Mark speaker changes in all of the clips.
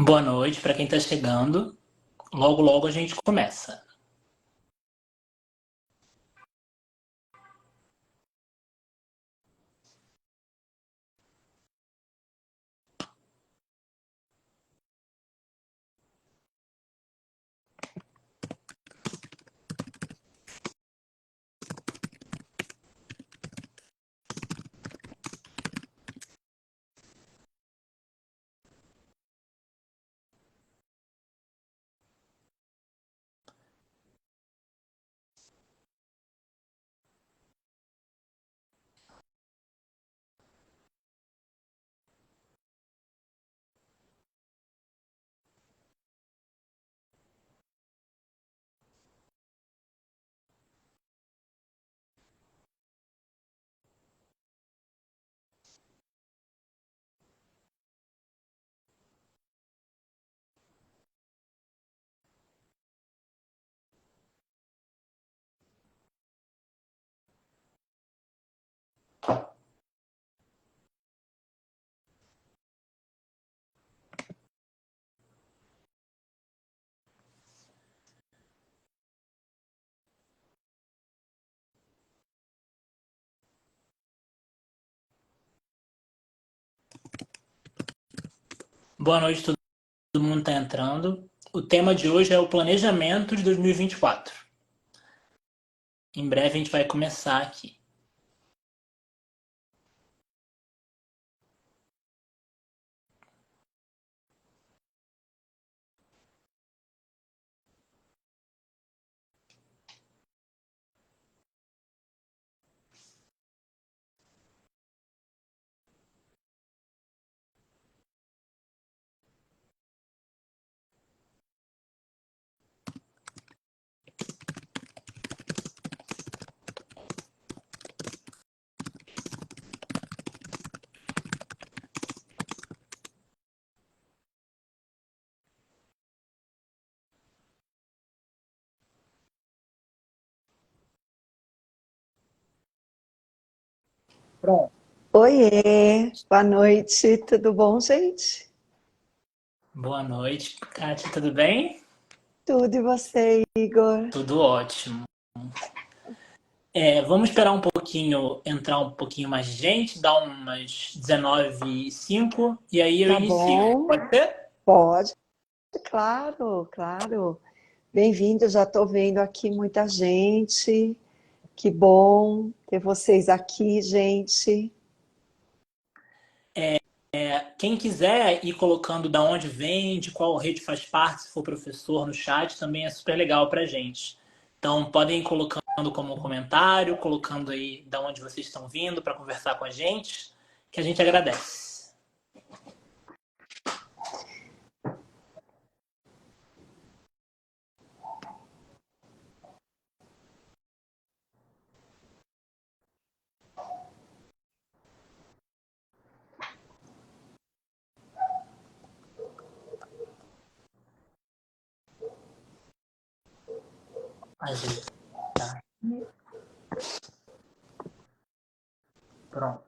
Speaker 1: Boa noite para quem está chegando. Logo, logo a gente começa. Boa noite, todo mundo está entrando. O tema de hoje é o planejamento de 2024. Em breve a gente vai começar aqui. Pronto.
Speaker 2: Oiê, boa noite, tudo bom, gente?
Speaker 1: Boa noite, Kátia, tudo bem?
Speaker 2: Tudo e você, Igor?
Speaker 1: Tudo ótimo. Vamos esperar um pouquinho, entrar um pouquinho mais de gente, dar umas 19h05 e aí eu
Speaker 2: Tá
Speaker 1: inicio.
Speaker 2: bom?
Speaker 1: Pode ser?
Speaker 2: Pode, claro, claro. Bem-vindo, já estou vendo aqui muita gente. Que bom ter vocês aqui, gente.
Speaker 1: Quem quiser ir colocando da onde vem, de qual rede faz parte, se for professor no chat, também é super legal pra gente. Então podem ir colocando como comentário, colocando aí da onde vocês estão vindo para conversar com a gente agradece. Ajeitar. Pronto.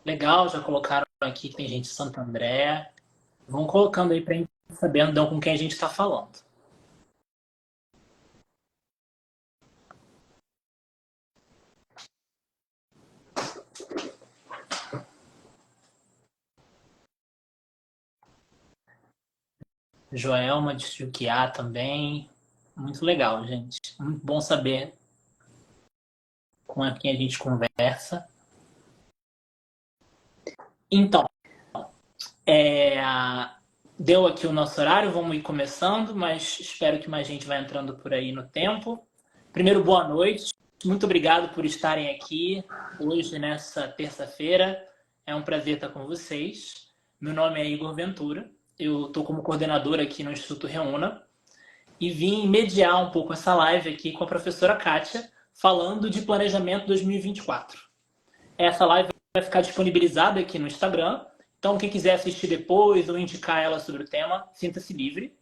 Speaker 1: Legal, já colocaram aqui que tem gente de Santo André. Vão colocando aí para gente sabendo então, com quem a gente está falando. Joelma de Juquiá também. Muito legal, gente. Muito bom saber com quem a gente conversa. Então, é, deu aqui o nosso horário, vamos ir começando, mas espero que mais gente vai entrando por aí no tempo. Primeiro, boa noite. Muito obrigado por estarem aqui hoje, nessa terça-feira. É um prazer estar com vocês. Meu nome é Igor Ventura. Eu estou como coordenador aqui no Instituto Reúna e vim mediar um pouco essa live aqui com a professora Kátia, falando de planejamento 2024. Essa live vai ficar disponibilizada aqui no Instagram, então quem quiser assistir depois ou indicar ela sobre o tema, sinta-se livre.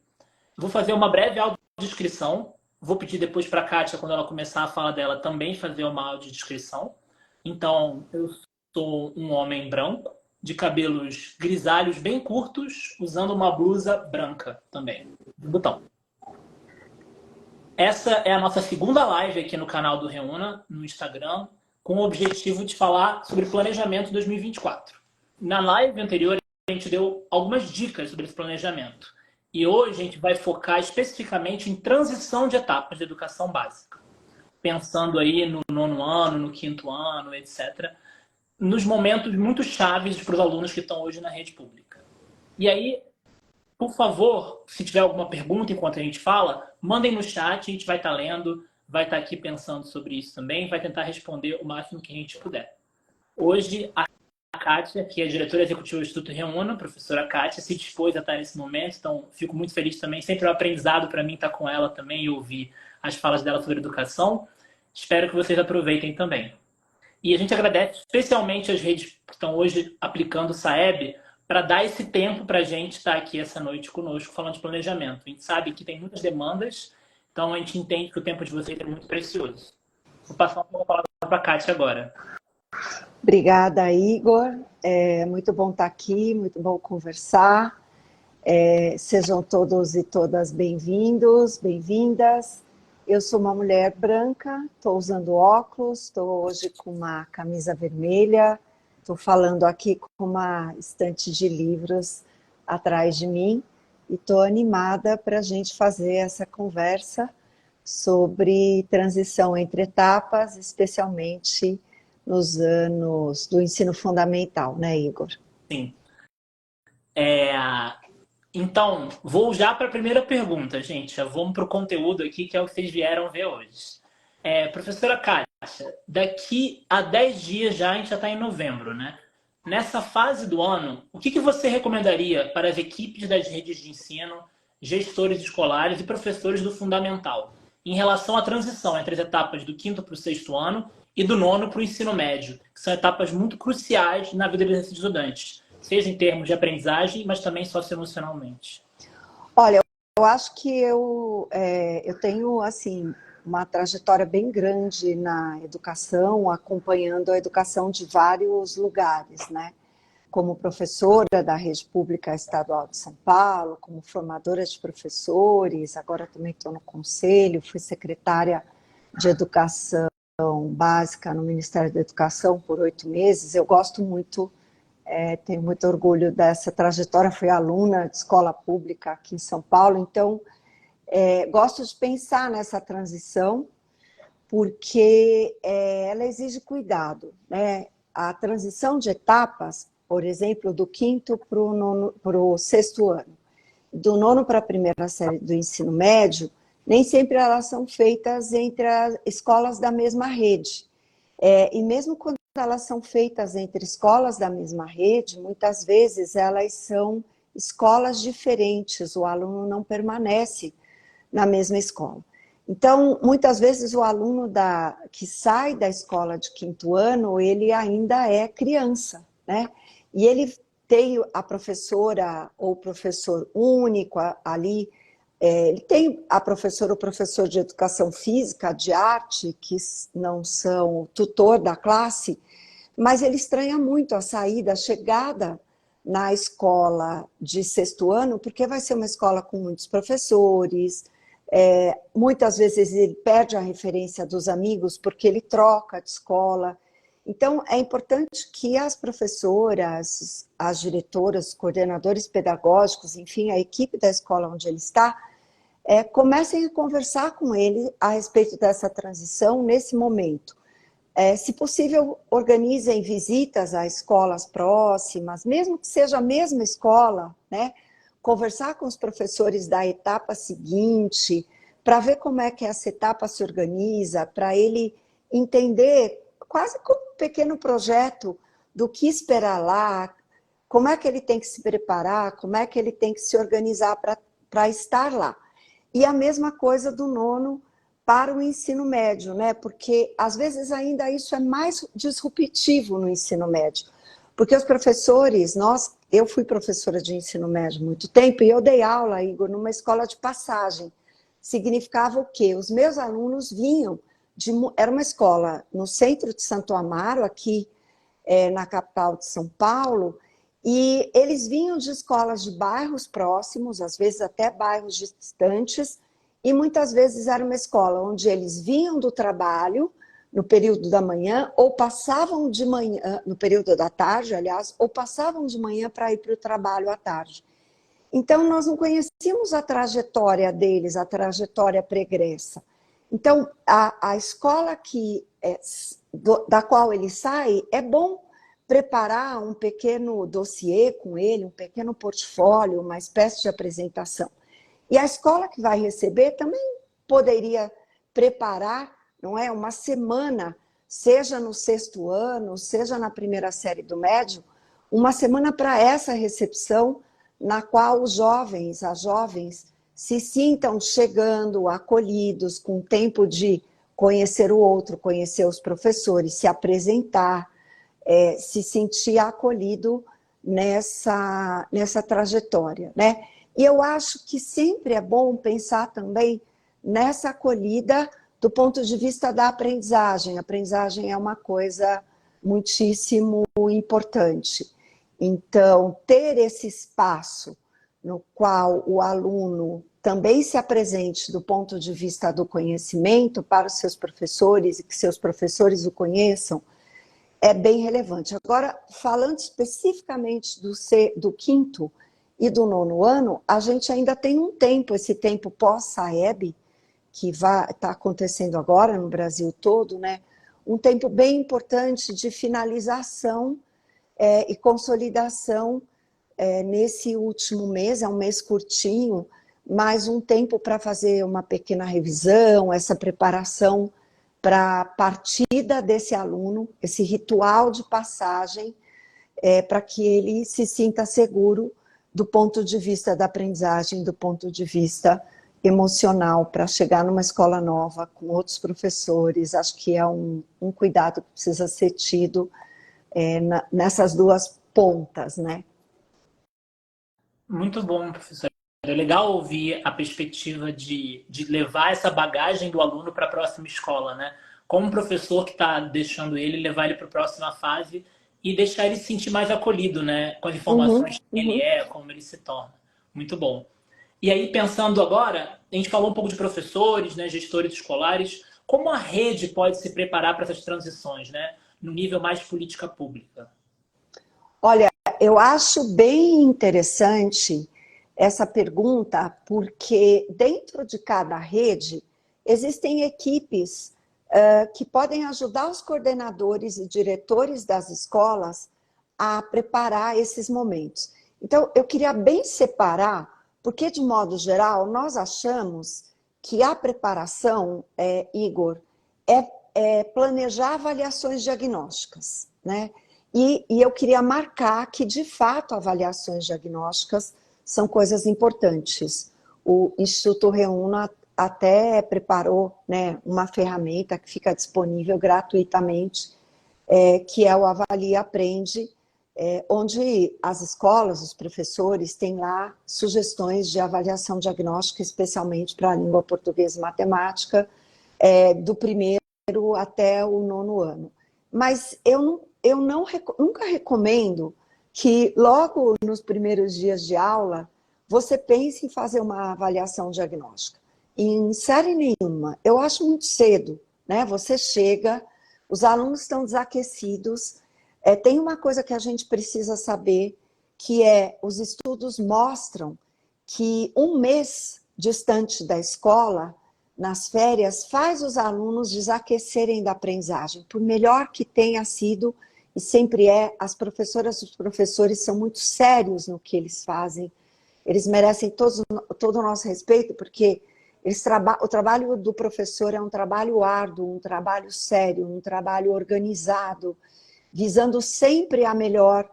Speaker 1: Vou fazer uma breve audiodescrição. Vou pedir depois para a Kátia, quando ela começar a fala dela, também fazer uma audiodescrição. Então, eu sou um homem branco, de cabelos grisalhos bem curtos, usando uma blusa branca também, de botão. Essa é a nossa segunda live aqui no canal do Reúna, no Instagram, com o objetivo de falar sobre planejamento 2024. Na live anterior, a gente deu algumas dicas sobre esse planejamento. E hoje a gente vai focar especificamente em transição de etapas de educação básica. Pensando aí no 9º ano, no 5º ano, etc. Nos momentos muito chaves para os alunos que estão hoje na rede pública. E aí, por favor, se tiver alguma pergunta enquanto a gente fala, mandem no chat, a gente vai estar lendo, vai estar aqui pensando sobre isso também, vai tentar responder o máximo que a gente puder. Hoje, a Kátia, que é a diretora executiva do Instituto Reúna, a professora Kátia, se dispôs a estar nesse momento, então fico muito feliz também. Sempre é um aprendizado para mim estar com ela também e ouvir as falas dela sobre educação. Espero que vocês aproveitem também. E a gente agradece especialmente as redes que estão hoje aplicando o SAEB para dar esse tempo para a gente estar aqui essa noite conosco falando de planejamento. A gente sabe que tem muitas demandas, então a gente entende que o tempo de vocês é muito precioso. Vou passar uma palavra para a Kátia agora.
Speaker 2: Obrigada, Igor. É muito bom estar aqui, muito bom conversar. Sejam todos e todas bem-vindos, bem-vindas. Eu sou uma mulher branca, estou usando óculos, estou hoje com uma camisa vermelha, estou falando aqui com uma estante de livros atrás de mim e estou animada para a gente fazer essa conversa sobre transição entre etapas, especialmente nos anos do ensino fundamental, né, Igor?
Speaker 1: Sim. Então, vou já para a primeira pergunta, gente. Já vamos para o conteúdo aqui, que é o que vocês vieram ver hoje. Professora Kátia, daqui a 10 dias já, a gente já está em novembro, né? Nessa fase do ano, o que você recomendaria para as equipes das redes de ensino, gestores escolares e professores do fundamental, em relação à transição entre as etapas do 5º para o 6º ano e do 9º para o ensino médio, que são etapas muito cruciais na vida desses estudantes, seja em termos de aprendizagem, mas também socioemocionalmente?
Speaker 2: Olha, eu acho que eu tenho, assim, uma trajetória bem grande na educação, acompanhando a educação de vários lugares, né? Como professora da Rede Pública Estadual de São Paulo, como formadora de professores, agora também estou no conselho, fui secretária de Educação Básica no Ministério da Educação por 8 meses. Eu gosto muito, tenho muito orgulho dessa trajetória, fui aluna de escola pública aqui em São Paulo, então gosto de pensar nessa transição, porque ela exige cuidado, né? A transição de etapas, por exemplo, do 5º para o 6º ano, do 9º para a primeira série do ensino médio, nem sempre elas são feitas entre as escolas da mesma rede. E mesmo quando elas são feitas entre escolas da mesma rede, muitas vezes elas são escolas diferentes, o aluno não permanece na mesma escola. Então, muitas vezes o aluno que sai da escola de 5º ano, ele ainda é criança, né? E ele tem a professora ou professor único ali, ele tem a professora ou professor de educação física, de arte, que não são o tutor da classe, mas ele estranha muito a saída, a chegada na escola de 6º ano, porque vai ser uma escola com muitos professores, muitas vezes ele perde a referência dos amigos porque ele troca de escola. Então, é importante que as professoras, as diretoras, os coordenadores pedagógicos, enfim, a equipe da escola onde ele está, comecem a conversar com ele a respeito dessa transição nesse momento. Se possível, organizem visitas a escolas próximas, mesmo que seja a mesma escola, né? Conversar com os professores da etapa seguinte, para ver como é que essa etapa se organiza, para ele entender, quase como um pequeno projeto, do que esperar lá, como é que ele tem que se preparar, como é que ele tem que se organizar para estar lá. E a mesma coisa do 9º para o ensino médio, né? Porque às vezes ainda isso é mais disruptivo no ensino médio. Porque os professores, eu fui professora de ensino médio há muito tempo e eu dei aula, Igor, numa escola de passagem. significava o quê? Os meus alunos vinham era uma escola no centro de Santo Amaro, aqui na capital de São Paulo, e eles vinham de escolas de bairros próximos, às vezes até bairros distantes, e muitas vezes era uma escola onde eles vinham do trabalho, no período da manhã, ou passavam de manhã, no período da tarde, aliás, ou passavam de manhã para ir para o trabalho à tarde. Então, nós não conhecíamos a trajetória deles, a trajetória pregressa. Então, a escola da qual ele sai, é bom preparar um pequeno dossiê com ele, um pequeno portfólio, uma espécie de apresentação. E a escola que vai receber também poderia preparar, não é, uma semana, seja no 6º ano, seja na primeira série do médio, uma semana para essa recepção, na qual os jovens, as jovens, se sintam chegando, acolhidos, com tempo de conhecer o outro, conhecer os professores, se apresentar, se sentir acolhido nessa trajetória, né? E eu acho que sempre é bom pensar também nessa acolhida do ponto de vista da aprendizagem. A aprendizagem é uma coisa muitíssimo importante. Então, ter esse espaço no qual o aluno também se apresente do ponto de vista do conhecimento para os seus professores e que seus professores o conheçam, é bem relevante. Agora, falando especificamente do 5º e do 9º ano, a gente ainda tem um tempo, esse tempo pós-SAEB, que está acontecendo agora no Brasil todo, né? Um tempo bem importante de finalização e consolidação nesse último mês, é um mês curtinho, mas um tempo para fazer uma pequena revisão, essa preparação para a partida desse aluno, esse ritual de passagem, para que ele se sinta seguro do ponto de vista da aprendizagem, do ponto de vista emocional, para chegar numa escola nova, com outros professores. Acho que é um cuidado que precisa ser tido nessas duas pontas, né?
Speaker 1: Muito bom, professor. É legal ouvir a perspectiva de levar essa bagagem do aluno para a próxima escola, né? Como professor que está deixando ele, levar ele para a próxima fase e deixar ele se sentir mais acolhido, né? Com as informações que ele como ele se torna. Muito bom. E aí, pensando agora, a gente falou um pouco de professores, né, gestores escolares, como a rede pode se preparar para essas transições, né? No nível mais política pública?
Speaker 2: Olha, eu acho bem interessante essa pergunta, porque dentro de cada rede existem equipes que podem ajudar os coordenadores e diretores das escolas a preparar esses momentos. Então, eu queria bem separar, porque de modo geral nós achamos que a preparação, Igor, é planejar avaliações diagnósticas, né? E eu queria marcar que, de fato, avaliações diagnósticas são coisas importantes. O Instituto Reúna até preparou, né, uma ferramenta que fica disponível gratuitamente, que é o Avalie e Aprende, onde as escolas, os professores, têm lá sugestões de avaliação diagnóstica, especialmente para a língua portuguesa e matemática, do 1º até o 9º ano. Mas eu nunca recomendo que logo nos primeiros dias de aula você pense em fazer uma avaliação diagnóstica. Em série nenhuma. Eu acho muito cedo, né? Você chega, os alunos estão desaquecidos. Tem uma coisa que a gente precisa saber, que os estudos mostram que um mês distante da escola, nas férias, faz os alunos desaquecerem da aprendizagem, por melhor que tenha sido, e sempre as professoras e os professores são muito sérios no que eles fazem, eles merecem todo o nosso respeito, porque o trabalho do professor é um trabalho árduo, um trabalho sério, um trabalho organizado, visando sempre a melhor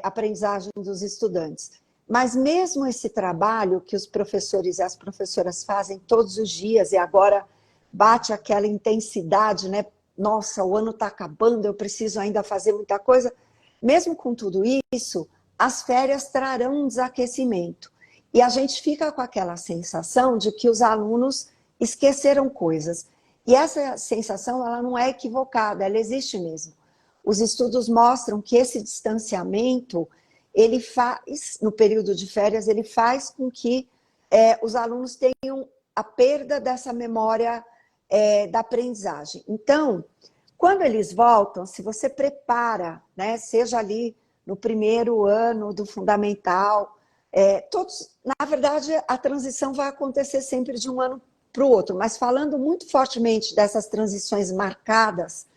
Speaker 2: aprendizagem dos estudantes. Mas mesmo esse trabalho que os professores e as professoras fazem todos os dias, e agora bate aquela intensidade, né? Nossa, o ano está acabando, eu preciso ainda fazer muita coisa. Mesmo com tudo isso, as férias trarão um desaquecimento. e a gente fica com aquela sensação de que os alunos esqueceram coisas. E essa sensação, ela não é equivocada, ela existe mesmo. Os estudos mostram que esse distanciamento, ele faz, no período de férias, ele faz com que os alunos tenham a perda dessa memória da aprendizagem. Então, quando eles voltam, se você prepara, né, seja ali no primeiro ano do fundamental, todos, na verdade, a transição vai acontecer sempre de um ano para o outro, mas falando muito fortemente dessas transições marcadas,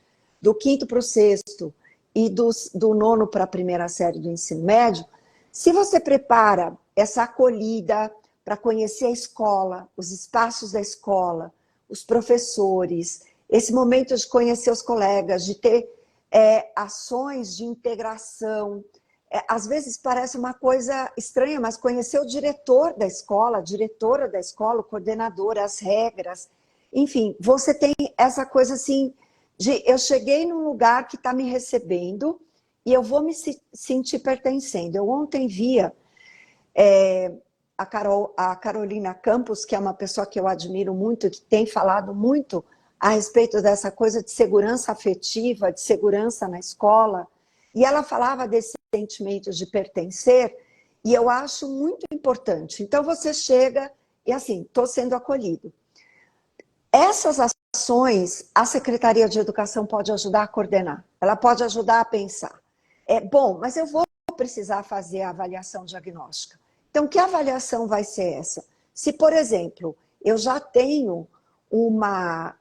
Speaker 2: do quinto para o sexto e do nono para a primeira série do ensino médio, se você prepara essa acolhida para conhecer a escola, os espaços da escola, os professores, esse momento de conhecer os colegas, de ter ações de integração. Às vezes parece uma coisa estranha, mas conhecer o diretor da escola, a diretora da escola, o coordenador, as regras, enfim, você tem essa coisa assim, de eu cheguei num lugar que está me recebendo e eu vou me sentir pertencendo. Eu ontem via a Carolina Campos, que é uma pessoa que eu admiro muito, que tem falado muito a respeito dessa coisa de segurança afetiva, de segurança na escola, e ela falava desse sentimento de pertencer, e eu acho muito importante. Então você chega e assim, estou sendo acolhido. Essas ações, a Secretaria de Educação pode ajudar a coordenar, ela pode ajudar a pensar. Bom, mas eu vou precisar fazer a avaliação diagnóstica. Então, que avaliação vai ser essa? Se, por exemplo, eu já tenho uma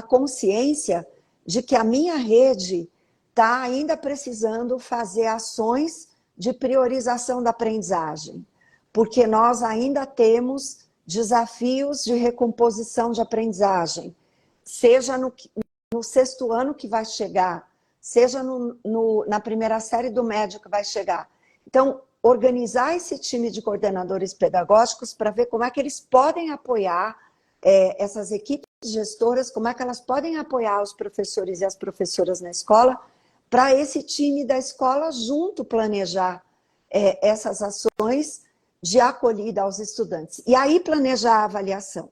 Speaker 2: consciência de que a minha rede está ainda precisando fazer ações de priorização da aprendizagem, porque nós ainda temos desafios de recomposição de aprendizagem, seja no sexto ano que vai chegar, seja na primeira série do médio que vai chegar. Então, organizar esse time de coordenadores pedagógicos para ver como é que eles podem apoiar essas equipes gestoras, como é que elas podem apoiar os professores e as professoras na escola, para esse time da escola junto planejar essas ações de acolhida aos estudantes. E aí planejar a avaliação.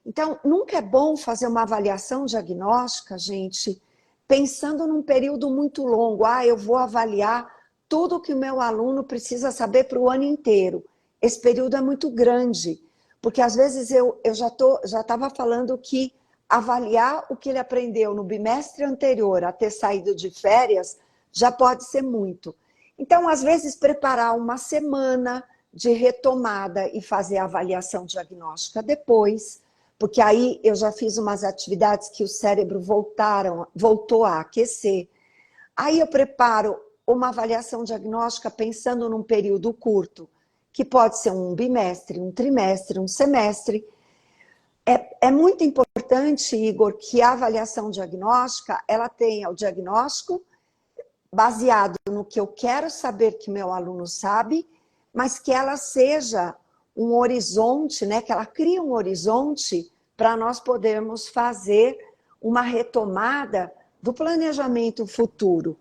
Speaker 2: Então, nunca é bom fazer uma avaliação diagnóstica, gente, pensando num período muito longo. Eu vou avaliar tudo que o meu aluno precisa saber para o ano inteiro. Esse período é muito grande, porque às vezes eu já estava falando que avaliar o que ele aprendeu no bimestre anterior a ter saído de férias já pode ser muito. Então, às vezes, preparar uma semana de retomada e fazer a avaliação diagnóstica depois, porque aí eu já fiz umas atividades que o cérebro voltou a aquecer. Aí eu preparo uma avaliação diagnóstica pensando num período curto, que pode ser um bimestre, um trimestre, um semestre. É muito importante, Igor, que a avaliação diagnóstica, ela tenha o diagnóstico baseado no que eu quero saber que meu aluno sabe, mas que ela seja um horizonte, né, que ela crie um horizonte para nós podermos fazer uma retomada do planejamento futuro.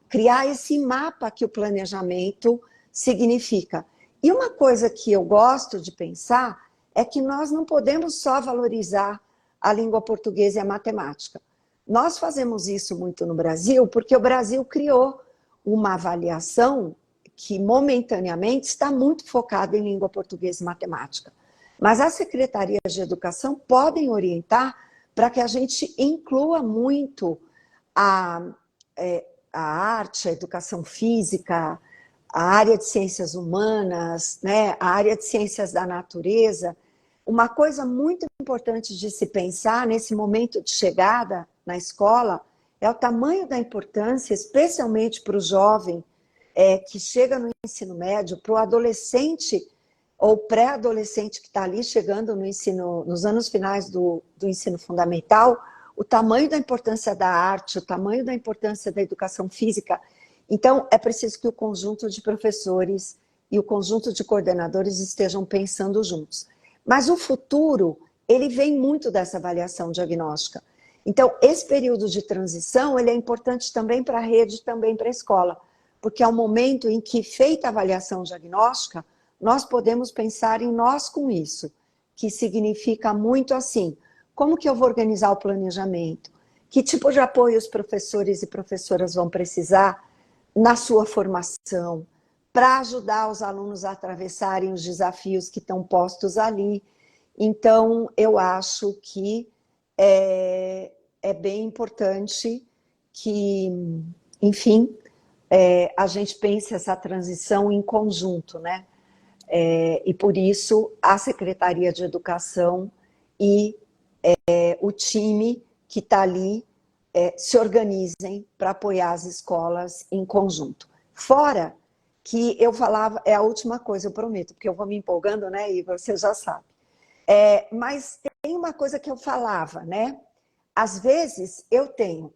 Speaker 2: Criar esse mapa que o planejamento significa. E uma coisa que eu gosto de pensar é que nós não podemos só valorizar a língua portuguesa e a matemática. Nós fazemos isso muito no Brasil porque o Brasil criou uma avaliação que momentaneamente está muito focada em língua portuguesa e matemática. Mas as secretarias de educação podem orientar para que a gente inclua muito a arte, a educação física, a área de ciências humanas, né, a área de ciências da natureza. Uma coisa muito importante de se pensar nesse momento de chegada na escola é o tamanho da importância, especialmente para o jovem que chega no ensino médio, para o adolescente ou pré-adolescente que está ali chegando nos anos finais do ensino fundamental, o tamanho da importância da arte, o tamanho da importância da educação física. Então, é preciso que o conjunto de professores e o conjunto de coordenadores estejam pensando juntos. Mas o futuro, ele vem muito dessa avaliação diagnóstica. Então, esse período de transição, ele é importante também para a rede, também para a escola, porque é o momento em que, feita a avaliação diagnóstica, nós podemos pensar em nós com isso, que significa muito assim, como que eu vou organizar o planejamento? Que tipo de apoio os professores e professoras vão precisar na sua formação, para ajudar os alunos a atravessarem os desafios que estão postos ali. Então, eu acho que é bem importante que, enfim, a gente pense essa transição em conjunto, né? E por isso, a Secretaria de Educação e o time que está ali se organizem para apoiar as escolas em conjunto. Fora que eu falava, é a última coisa, eu prometo, porque eu vou me empolgando, né, e você já sabe. Mas tem uma coisa que eu falava, né? Às vezes eu tenho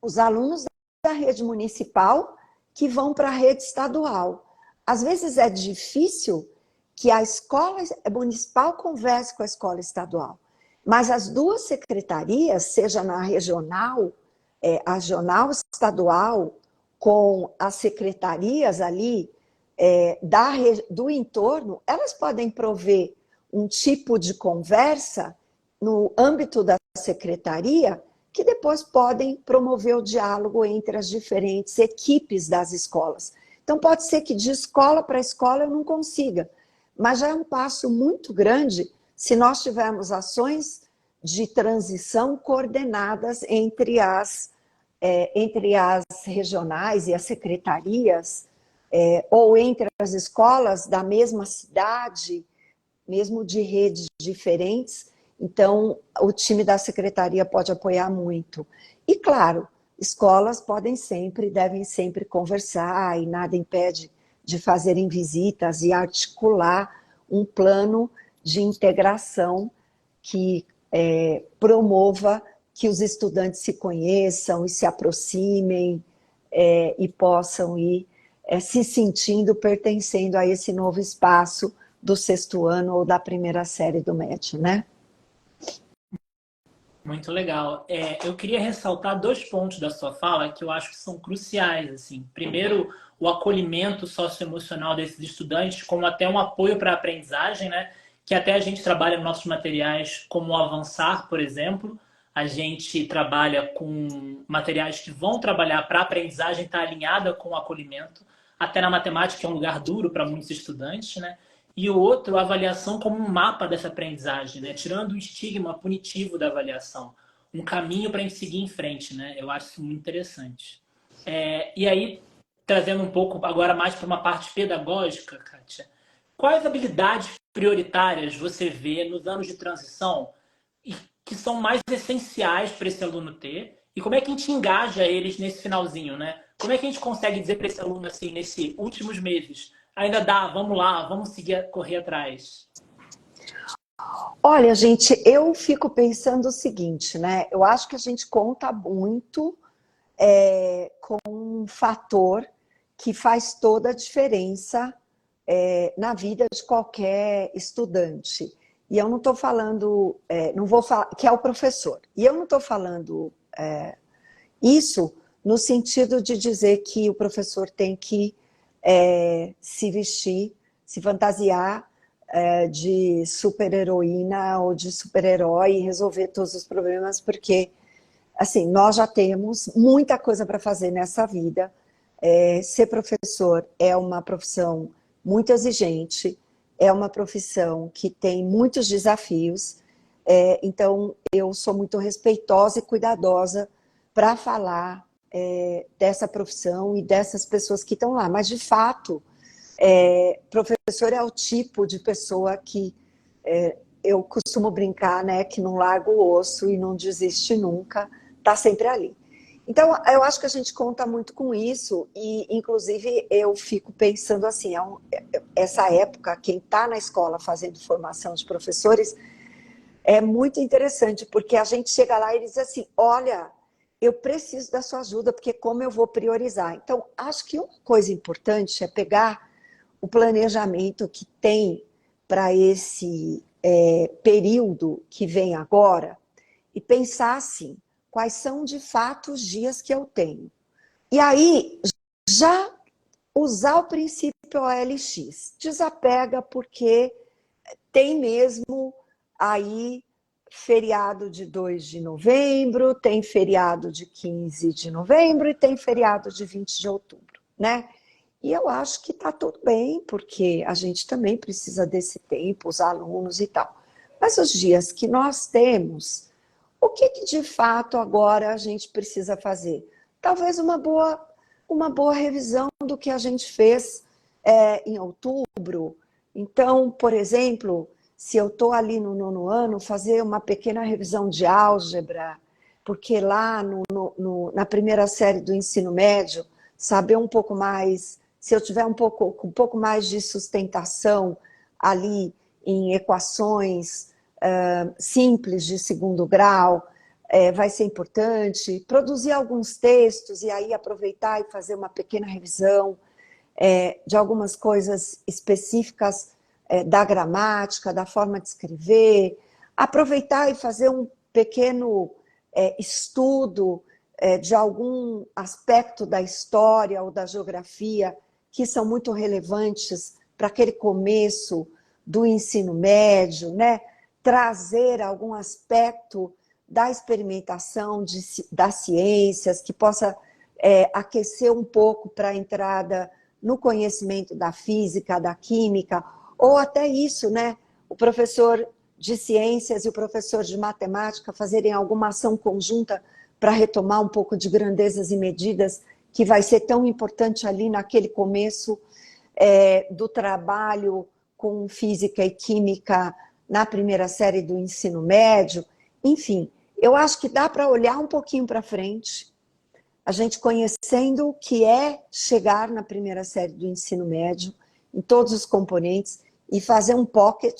Speaker 2: os alunos da rede municipal que vão para a rede estadual. Às vezes é difícil que a escola municipal converse com a escola estadual. Mas as duas secretarias, seja na regional, a regional estadual, com as secretarias ali do entorno, elas podem prover um tipo de conversa no âmbito da secretaria que depois podem promover o diálogo entre as diferentes equipes das escolas. Então pode ser que de escola para escola eu não consiga, mas já é um passo muito grande se nós tivermos ações de transição coordenadas entre as regionais e as secretarias, ou entre as escolas da mesma cidade, mesmo de redes diferentes. Então, o time da secretaria pode apoiar muito. E, claro, escolas devem sempre conversar, e nada impede de fazerem visitas e articular um plano de integração que promova que os estudantes se conheçam e se aproximem e possam ir se sentindo, pertencendo a esse novo espaço do 6º ano ou da primeira série do médio, né?
Speaker 1: Muito legal. Eu queria ressaltar 2 pontos da sua fala que eu acho que são cruciais. Assim. Primeiro, o acolhimento socioemocional desses estudantes como até um apoio para a aprendizagem, né? Que até a gente trabalha nos nossos materiais como o Avançar, por exemplo. A gente trabalha com materiais que vão trabalhar para a aprendizagem estar alinhada com o acolhimento. Até na matemática, que é um lugar duro para muitos estudantes, né? E o outro, a avaliação como um mapa dessa aprendizagem, né? Tirando o estigma punitivo da avaliação. Um caminho para a gente seguir em frente, né? Eu acho isso muito interessante. E aí, trazendo um pouco agora mais para uma parte pedagógica, Kátia, quais habilidades prioritárias você vê nos anos de transição e que são mais essenciais para esse aluno ter? E como é que a gente engaja eles nesse finalzinho, né? Como é que a gente consegue dizer para esse aluno, assim, nesses últimos meses, ainda dá, vamos lá, vamos seguir, correr atrás?
Speaker 2: Olha, gente, eu fico pensando o seguinte, né? Eu acho que a gente conta muito com um fator que faz toda a diferença na vida de qualquer estudante. E eu não estou falando, não vou falar, que é o professor. E eu não estou falando isso no sentido de dizer que o professor tem que se vestir, se fantasiar de super-heroína ou de super-herói e resolver todos os problemas, porque assim, nós já temos muita coisa para fazer nessa vida. Ser professor é uma profissão muito exigente, é uma profissão que tem muitos desafios, então eu sou muito respeitosa e cuidadosa para falar dessa profissão e dessas pessoas que estão lá. Mas, de fato, professor é o tipo de pessoa que eu costumo brincar, né, que não larga o osso e não desiste nunca, está sempre ali. Então, eu acho que a gente conta muito com isso e, inclusive, eu fico pensando assim, essa época, quem está na escola fazendo formação de professores, é muito interessante, porque a gente chega lá e diz assim, olha, eu preciso da sua ajuda, porque como eu vou priorizar? Então, acho que uma coisa importante é pegar o planejamento que tem para esse período que vem agora e pensar assim, quais são de fato os dias que eu tenho. E aí, já usar o princípio OLX. Desapega porque tem mesmo aí feriado de 2 de novembro, tem feriado de 15 de novembro e tem feriado de 20 de outubro, né? E eu acho que está tudo bem, porque a gente também precisa desse tempo, os alunos e tal. Mas os dias que nós temos, o que de fato agora a gente precisa fazer? Talvez uma boa revisão do que a gente fez em outubro. Então, por exemplo, se eu estou ali no 9º ano, fazer uma pequena revisão de álgebra, porque lá na primeira série do ensino médio, saber um pouco mais, se eu tiver um pouco mais de sustentação ali em equações simples de segundo grau, vai ser importante. Produzir alguns textos e aí aproveitar e fazer uma pequena revisão de algumas coisas específicas da gramática, da forma de escrever, aproveitar e fazer um pequeno estudo de algum aspecto da história ou da geografia que são muito relevantes para aquele começo do ensino médio, né? Trazer algum aspecto da experimentação das ciências que possa aquecer um pouco para a entrada no conhecimento da física, da química, ou até isso, né? O professor de ciências e o professor de matemática fazerem alguma ação conjunta para retomar um pouco de grandezas e medidas, que vai ser tão importante ali naquele começo do trabalho com física e química na primeira série do ensino médio. Enfim, eu acho que dá para olhar um pouquinho para frente, a gente conhecendo o que é chegar na primeira série do ensino médio, em todos os componentes, e fazer um pocket,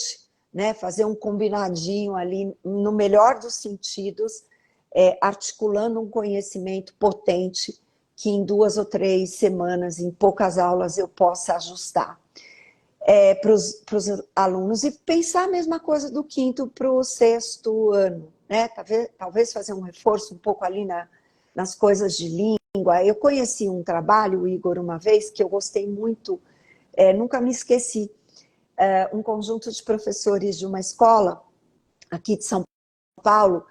Speaker 2: né, fazer um combinadinho ali, no melhor dos sentidos, articulando um conhecimento potente que em 2 ou 3 semanas, em poucas aulas, eu possa ajustar para os alunos, e pensar a mesma coisa do 5º para o 6º ano, né? Talvez fazer um reforço um pouco ali nas coisas de língua. Eu conheci um trabalho, Igor, uma vez, que eu gostei muito, nunca me esqueci, um conjunto de professores de uma escola aqui de São Paulo,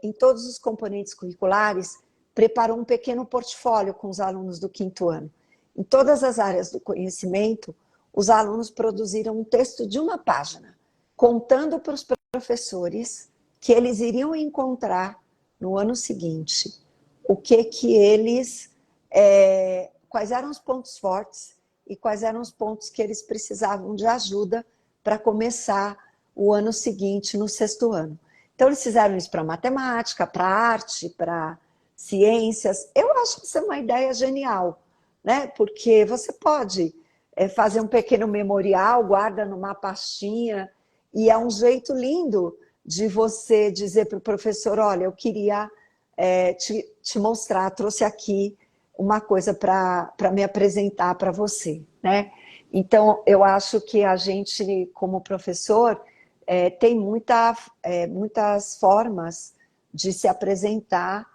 Speaker 2: em todos os componentes curriculares, preparou um pequeno portfólio com os alunos do 5º ano. Em todas as áreas do conhecimento, os alunos produziram um texto de 1 página, contando para os professores que eles iriam encontrar no ano seguinte, o que eles, quais eram os pontos fortes e quais eram os pontos que eles precisavam de ajuda para começar o ano seguinte, no 6º ano. Então, eles fizeram isso para matemática, para arte, para ciências. Eu acho que isso é uma ideia genial, né? Porque você pode fazer um pequeno memorial, guarda numa pastinha, e é um jeito lindo de você dizer para o professor, olha, eu queria te mostrar, trouxe aqui uma coisa para me apresentar para você, né? Então, eu acho que a gente, como professor, tem muitas formas de se apresentar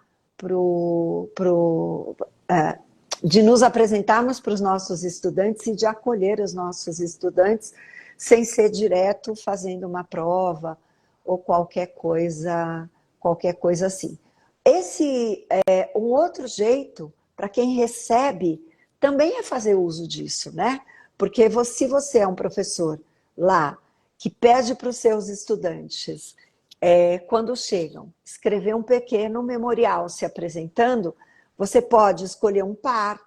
Speaker 2: de nos apresentarmos para os nossos estudantes e de acolher os nossos estudantes sem ser direto fazendo uma prova ou qualquer coisa assim. Um outro jeito, para quem recebe, também é fazer uso disso, né? Porque se você é um professor lá que pede para os seus estudantes, quando chegam, escrever um pequeno memorial se apresentando, você pode escolher um par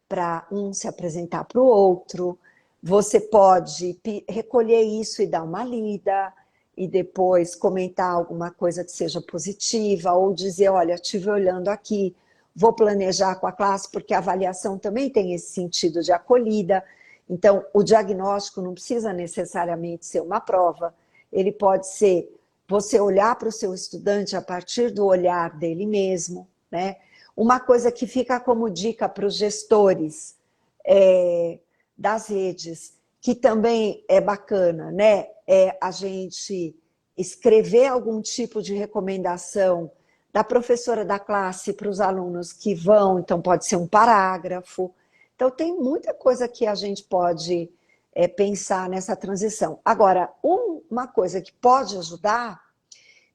Speaker 2: para um se apresentar para o outro, você pode recolher isso e dar uma lida, e depois comentar alguma coisa que seja positiva, ou dizer, olha, estive olhando aqui, vou planejar com a classe, porque a avaliação também tem esse sentido de acolhida. Então, o diagnóstico não precisa necessariamente ser uma prova, ele pode ser você olhar para o seu estudante a partir do olhar dele mesmo, né? Uma coisa que fica como dica para os gestores das redes, que também é bacana, né? A gente escrever algum tipo de recomendação da professora da classe para os alunos que vão, então pode ser um parágrafo, Então, tem muita coisa que a gente pode pensar nessa transição. Agora, uma coisa que pode ajudar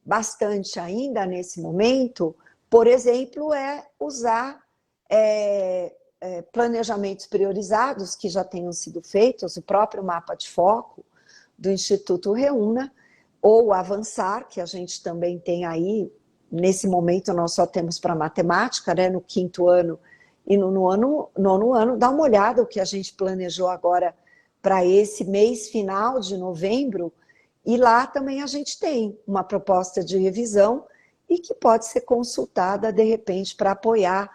Speaker 2: bastante ainda nesse momento, por exemplo, é usar planejamentos priorizados que já tenham sido feitos, o próprio mapa de foco do Instituto Reúna, ou Avançar, que a gente também tem aí. Nesse momento nós só temos para matemática, né, no 5º ano e no nono ano. Dá uma olhada o que a gente planejou agora para esse mês final de novembro, e lá também a gente tem uma proposta de revisão e que pode ser consultada de repente para apoiar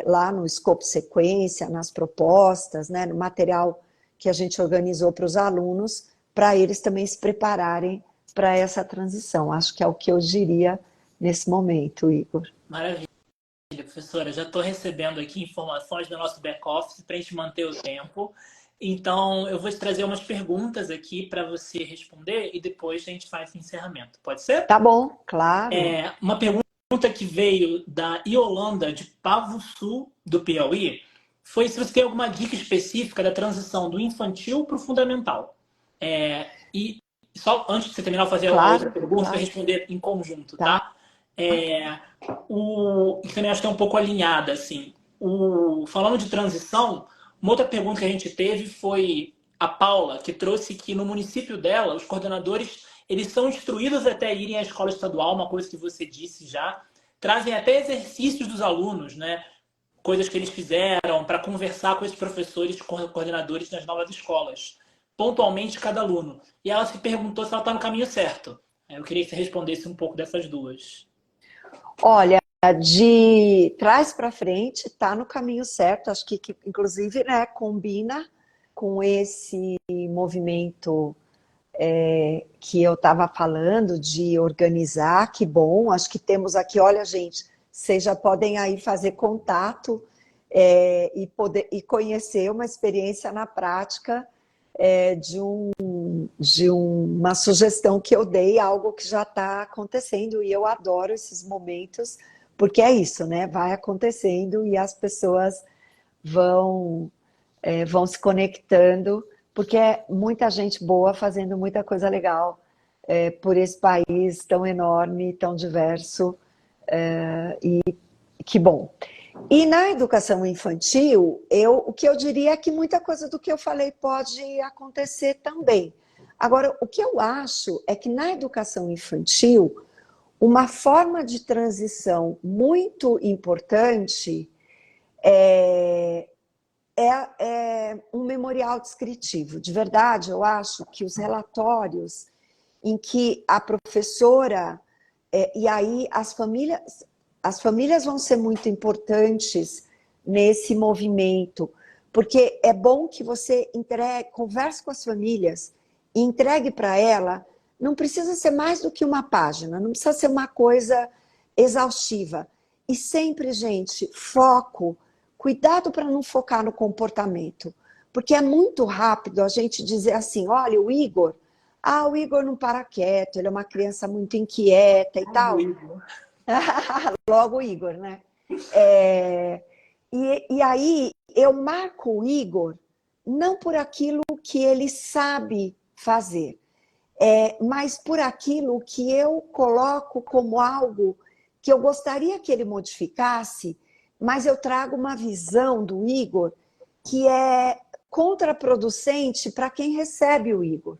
Speaker 2: lá no escopo sequência, nas propostas, né, no material que a gente organizou para os alunos, para eles também se prepararem para essa transição. Acho que é o que eu diria nesse momento, Igor.
Speaker 1: Maravilha, professora. Já estou recebendo aqui informações do nosso back-office para a gente manter o tempo. Então, eu vou te trazer umas perguntas aqui para você responder e depois a gente faz o encerramento. Pode ser?
Speaker 2: Tá bom, claro.
Speaker 1: Uma pergunta que veio da Iolanda, de Pavo Sul, do Piauí, foi se você tem alguma dica específica da transição do infantil para o fundamental. E só antes de você terminar, eu fazer a outra pergunta para responder em conjunto, tá? E também acho que é um pouco alinhada, assim. Falando de transição, uma outra pergunta que a gente teve foi a Paula, que trouxe que no município dela, os coordenadores, eles são instruídos até irem à escola estadual, uma coisa que você disse já, trazem até exercícios dos alunos, né? Coisas que eles fizeram para conversar com esses professores, coordenadores nas novas escolas, pontualmente cada aluno. E ela se perguntou se ela está no caminho certo. Eu queria que você respondesse um pouco dessas duas.
Speaker 2: Olha, de trás para frente está no caminho certo, acho que inclusive, né, combina com esse movimento que eu estava falando de organizar. Que bom, acho que temos aqui, olha gente, vocês já podem aí fazer contato e conhecer uma experiência na prática de uma sugestão que eu dei, algo que já está acontecendo, e eu adoro esses momentos, porque é isso, né? Vai acontecendo e as pessoas vão se conectando, porque é muita gente boa fazendo muita coisa legal por esse país tão enorme, tão diverso, e que bom. E na educação infantil, o que eu diria é que muita coisa do que eu falei pode acontecer também. Agora, o que eu acho é que na educação infantil, uma forma de transição muito importante é um memorial descritivo. De verdade, eu acho que os relatórios em que a professora, e aí as famílias vão ser muito importantes nesse movimento, porque é bom que você converse com as famílias e entregue para ela. Não precisa ser mais do que uma página, não precisa ser uma coisa exaustiva. E sempre, gente, foco, cuidado para não focar no comportamento, porque é muito rápido a gente dizer assim, olha, o Igor não para quieto, ele é uma criança muito inquieta e tal. Logo o Igor, né? E aí eu marco o Igor não por aquilo que ele sabe fazer, mas por aquilo que eu coloco como algo que eu gostaria que ele modificasse, mas eu trago uma visão do Igor que é contraproducente para quem recebe o Igor.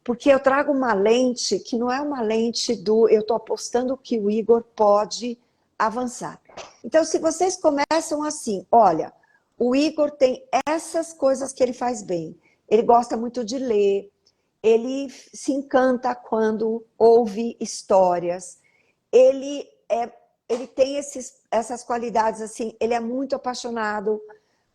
Speaker 2: Porque eu trago uma lente que não é uma lente eu estou apostando que o Igor pode avançar. Então, se vocês começam assim, olha, o Igor tem essas coisas que ele faz bem. Ele gosta muito de ler, ele se encanta quando ouve histórias, ele tem essas qualidades, assim, ele é muito apaixonado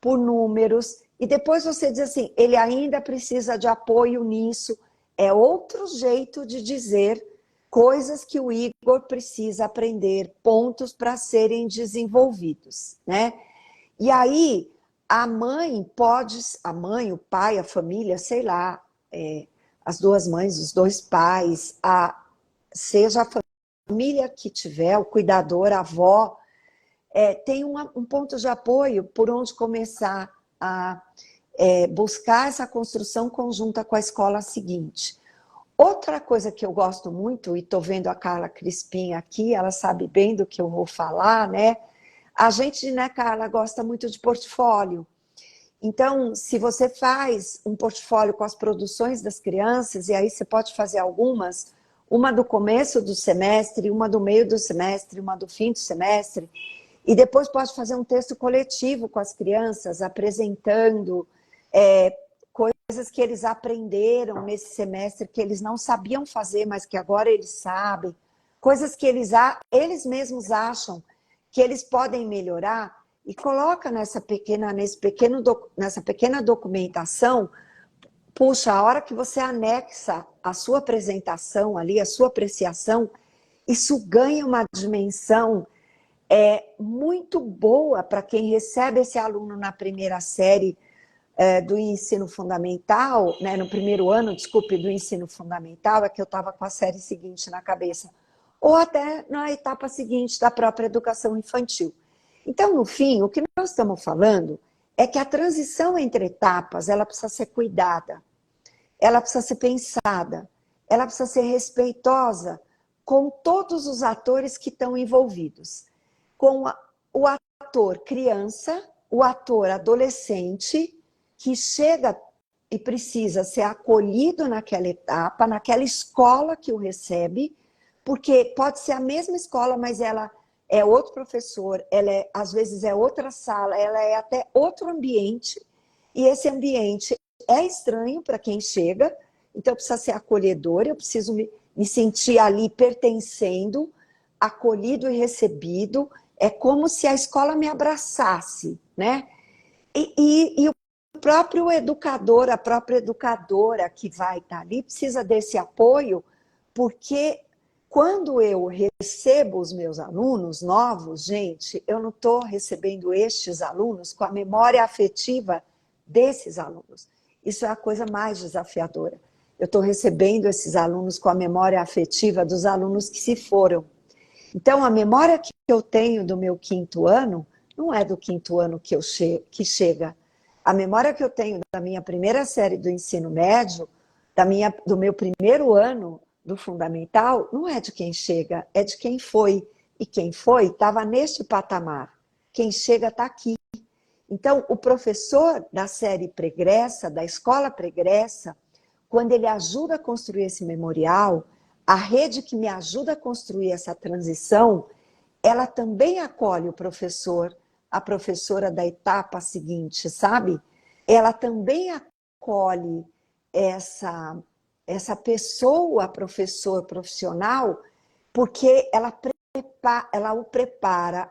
Speaker 2: por números, e depois você diz assim, ele ainda precisa de apoio nisso. É outro jeito de dizer coisas que o Igor precisa aprender, pontos para serem desenvolvidos, né? E aí, a mãe, o pai, a família, sei lá, as duas mães, os dois pais, seja a família que tiver, o cuidador, a avó, tem um ponto de apoio por onde começar a buscar essa construção conjunta com a escola seguinte. Outra coisa que eu gosto muito, e estou vendo a Carla Crispim aqui, ela sabe bem do que eu vou falar, né? A gente, né, Carla, gosta muito de portfólio. Então, se você faz um portfólio com as produções das crianças, e aí você pode fazer algumas, uma do começo do semestre, uma do meio do semestre, uma do fim do semestre, e depois pode fazer um texto coletivo com as crianças, apresentando coisas que eles aprenderam nesse semestre, que eles não sabiam fazer, mas que agora eles sabem, coisas que eles mesmos acham que eles podem melhorar, e coloca nessa pequena documentação. Puxa, a hora que você anexa a sua apresentação ali, a sua apreciação, isso ganha uma dimensão muito boa para quem recebe esse aluno na primeira série do ensino fundamental, né, no primeiro ano, desculpe, do ensino fundamental, é que eu estava com a série seguinte na cabeça, ou até na etapa seguinte da própria educação infantil. Então, no fim, o que nós estamos falando é que a transição entre etapas, ela precisa ser cuidada, ela precisa ser pensada, ela precisa ser respeitosa com todos os atores que estão envolvidos. Com o ator criança, o ator adolescente, que chega e precisa ser acolhido naquela etapa, naquela escola que o recebe, porque pode ser a mesma escola, mas ela é outro professor, às vezes é outra sala, ela é até outro ambiente, e esse ambiente é estranho para quem chega, então precisa ser acolhedor, eu preciso me sentir ali pertencendo, acolhido e recebido, é como se a escola me abraçasse, né? E o próprio educador, a própria educadora que vai estar ali, precisa desse apoio, porque quando eu recebo os meus alunos novos, gente, eu não estou recebendo estes alunos com a memória afetiva desses alunos. Isso é a coisa mais desafiadora. Eu estou recebendo esses alunos com a memória afetiva dos alunos que se foram. Então, a memória que eu tenho do meu quinto ano não é do quinto ano que chega. A memória que eu tenho da minha primeira série do ensino médio, do meu primeiro ano do fundamental, não é de quem chega, é de quem foi. E quem foi estava neste patamar. Quem chega está aqui. Então, o professor da série pregressa, da escola pregressa, quando ele ajuda a construir esse memorial, a rede que me ajuda a construir essa transição, ela também acolhe o professor, a professora da etapa seguinte, sabe? Ela também acolhe essa pessoa, professor profissional, porque ela o prepara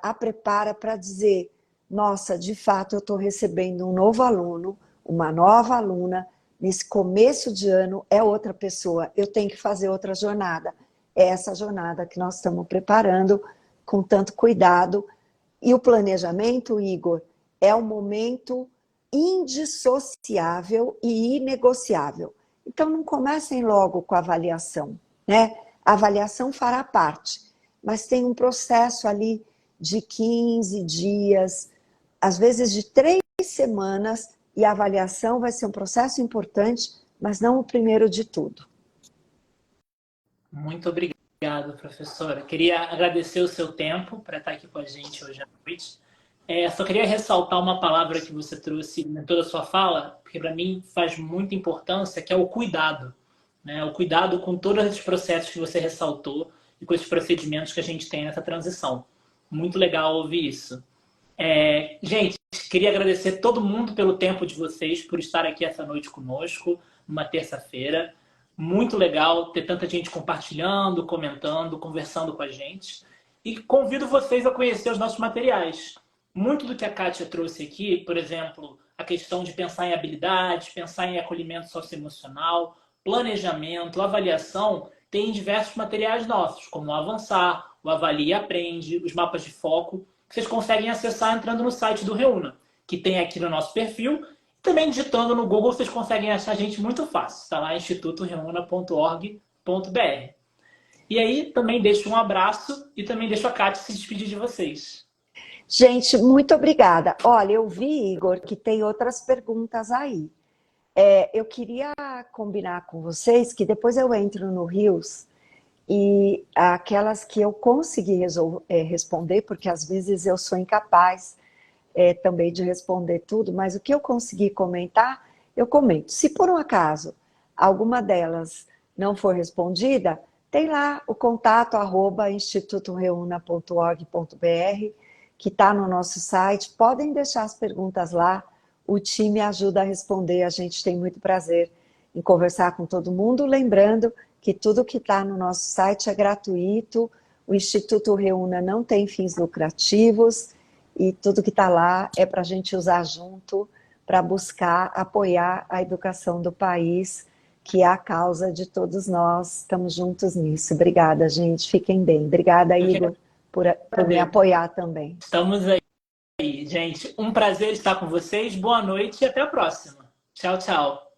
Speaker 2: para dizer, nossa, de fato eu estou recebendo um novo aluno, uma nova aluna, nesse começo de ano é outra pessoa, eu tenho que fazer outra jornada. É essa jornada que nós estamos preparando com tanto cuidado. E o planejamento, Igor, é um momento indissociável e inegociável. Então não comecem logo com a avaliação, né? A avaliação fará parte, mas tem um processo ali de 15 dias, às vezes de 3 semanas, e a avaliação vai ser um processo importante, mas não o primeiro de tudo.
Speaker 1: Muito obrigado, professora. Queria agradecer o seu tempo para estar aqui com a gente hoje à noite. Só queria ressaltar uma palavra que você trouxe em toda a sua fala, porque para mim faz muita importância, que é o cuidado. Né? O cuidado com todos esses processos que você ressaltou e com esses procedimentos que a gente tem nessa transição. Muito legal ouvir isso. Gente, queria agradecer todo mundo pelo tempo de vocês, por estar aqui essa noite conosco, numa terça-feira. Muito legal ter tanta gente compartilhando, comentando, conversando com a gente. E convido vocês a conhecer os nossos materiais. Muito do que a Kátia trouxe aqui, por exemplo, a questão de pensar em habilidades, pensar em acolhimento socioemocional, planejamento, avaliação, tem diversos materiais nossos, como o Avançar, o Avalie e Aprende, os mapas de foco, que vocês conseguem acessar entrando no site do Reúna, que tem aqui no nosso perfil. Também digitando no Google, vocês conseguem achar a gente muito fácil. Está lá, institutoreuna.org.br. E aí, também deixo um abraço e também deixo a Kátia se despedir de vocês.
Speaker 2: Gente, muito obrigada. Olha, eu vi, Igor, que tem outras perguntas aí. Eu queria combinar com vocês que depois eu entro no Rios e aquelas que eu consegui responder, porque às vezes eu sou incapaz também de responder tudo, mas o que eu consegui comentar, eu comento. Se por um acaso alguma delas não for respondida, tem lá o contato @institutoreuna.org.br, que está no nosso site. Podem deixar as perguntas lá, o time ajuda a responder, a gente tem muito prazer em conversar com todo mundo. Lembrando que tudo que está no nosso site é gratuito, o Instituto Reúna não tem fins lucrativos, e tudo que está lá é para a gente usar junto para buscar apoiar a educação do país, que é a causa de todos nós. Estamos juntos nisso. Obrigada, gente. Fiquem bem. Obrigada,
Speaker 1: Eu que
Speaker 2: Igor, por me apoiar também.
Speaker 1: Estamos aí, gente. Um prazer estar com vocês. Boa noite e até a próxima. Tchau, tchau.